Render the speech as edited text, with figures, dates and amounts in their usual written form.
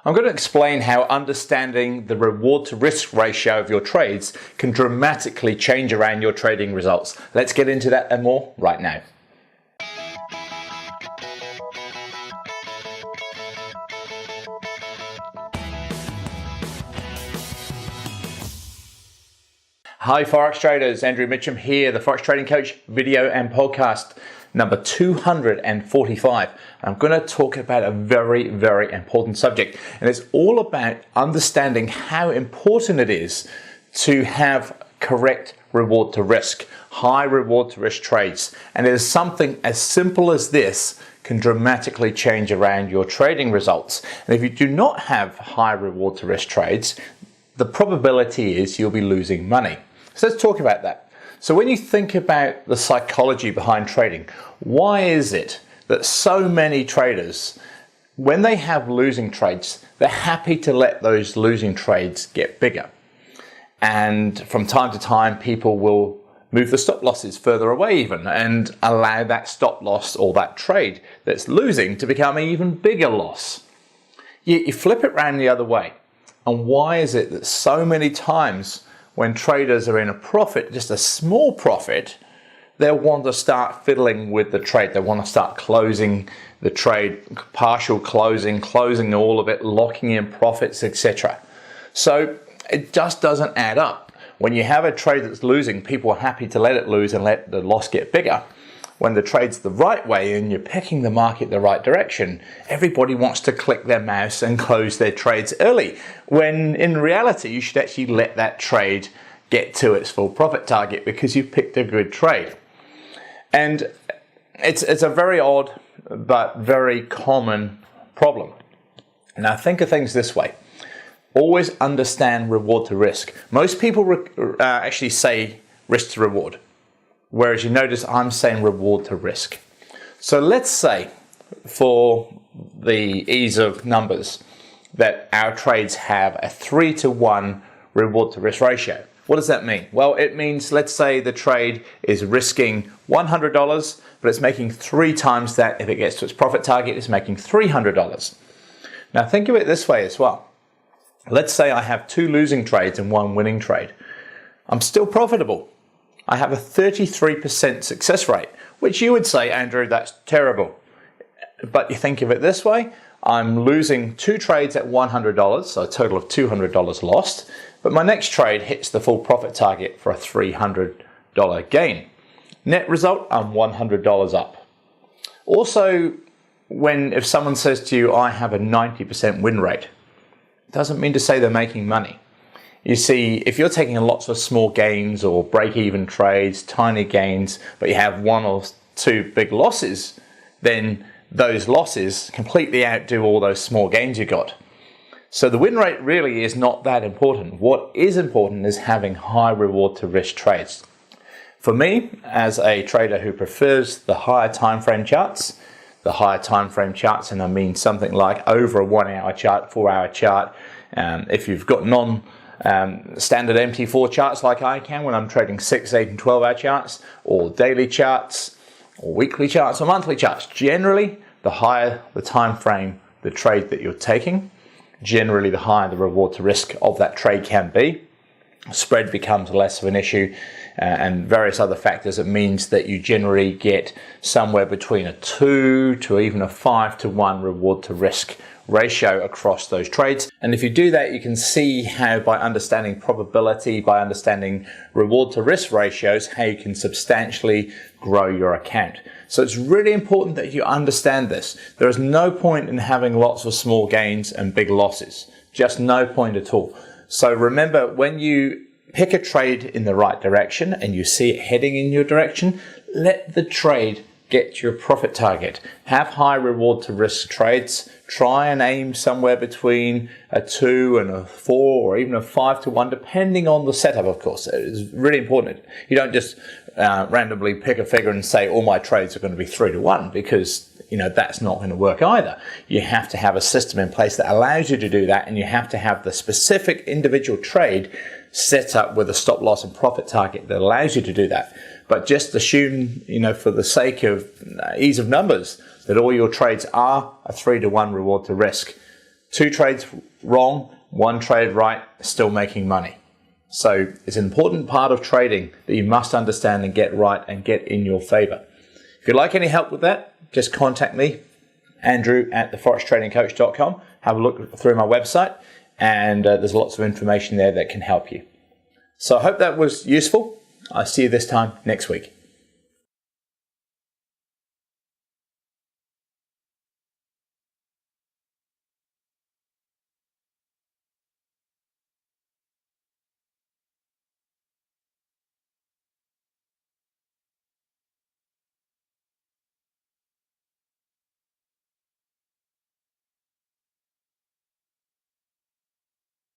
I'm going to explain how understanding the reward to risk ratio of your trades can dramatically change around your trading results. Let's get into that and more right now. Hi Forex traders, Andrew Mitchem here, the Forex Trading Coach video and podcast number 245. I'm going to talk about a very, very important subject, and it's all about understanding how important it is to have correct reward to risk, high reward to risk trades. And it is something as simple as this can dramatically change around your trading results. And if you do not have high reward to risk trades, the probability is you'll be losing money. So let's talk about that. So when you think about the psychology behind trading, why is it that so many traders, when they have losing trades, they're happy to let those losing trades get bigger? And from time to time, people will move the stop losses further away even and allow that stop loss or that trade that's losing to become an even bigger loss. You flip it around the other way. And why is it that so many times when traders are in a profit, just a small profit, they'll want to start fiddling with the trade. They want to start closing the trade, partial closing, closing all of it, locking in profits, etc. So it just doesn't add up. When you have a trade that's losing, people are happy to let it lose and let the loss get bigger. When the trade's the right way and you're picking the market the right direction, everybody wants to click their mouse and close their trades early, when in reality you should actually let that trade get to its full profit target because you picked a good trade. And it's a very odd but very common problem. Now think of things this way. Always understand reward to risk. Most people actually say risk to reward, whereas you notice I'm saying reward to risk. So let's say, for the ease of numbers, that our trades have a 3-to-1 reward to risk ratio. What does that mean? Well, it means, let's say the trade is risking $100, but it's making 3 times that. If it gets to its profit target, it's making $300. Now think of it this way as well. Let's say I have 2 losing trades and 1 winning trade. I'm still profitable. I have a 33% success rate, which you would say, Andrew, that's terrible. But you think of it this way, I'm losing 2 trades at $100, so a total of $200 lost, but my next trade hits the full profit target for a $300 gain. Net result, I'm $100 up. Also, if someone says to you, I have a 90% win rate, it doesn't mean to say they're making money. You see, if you're taking lots of small gains or break-even trades, tiny gains, but you have 1 or 2 big losses, then those losses completely outdo all those small gains you got. So the win rate really is not that important. What is important is having high reward to risk trades. For me, as a trader who prefers the higher time frame charts, and I mean something like over a 1-hour chart, 4-hour chart, if you've got standard MT4 charts like I can when I'm trading 6, 8 and 12-hour charts, or daily charts, or weekly charts, or monthly charts. Generally, the higher the time frame the trade that you're taking, generally the higher the reward to risk of that trade can be. Spread becomes less of an issue, and various other factors. It means that you generally get somewhere between a 2 to even a 5-to-1 reward to risk ratio across those trades. And if you do that, you can see how, by understanding probability, by understanding reward to risk ratios, how you can substantially grow your account. So it's really important that you understand this. There is no point in having lots of small gains and big losses. Just no point at all. So remember, when you pick a trade in the right direction and you see it heading in your direction, let the trade get to your profit target. Have high reward to risk trades. Try and aim somewhere between a 2 and a 4 or even a 5-to-1, depending on the setup, of course. It's really important. You don't just randomly pick a figure and say all my trades are going to be 3-to-1, because that's not going to work either. You have to have a system in place that allows you to do that, and you have to have the specific individual trade set up with a stop loss and profit target that allows you to do that. But just assume, for the sake of ease of numbers, that all your trades are a 3-to-1 reward to risk. 2 trades wrong, 1 trade right, still making money. So it's an important part of trading that you must understand and get right and get in your favor. If you'd like any help with that, just contact me, Andrew at theforextradingcoach.com. Have a look through my website, and there's lots of information there that can help you. So I hope that was useful. I'll see you this time next week.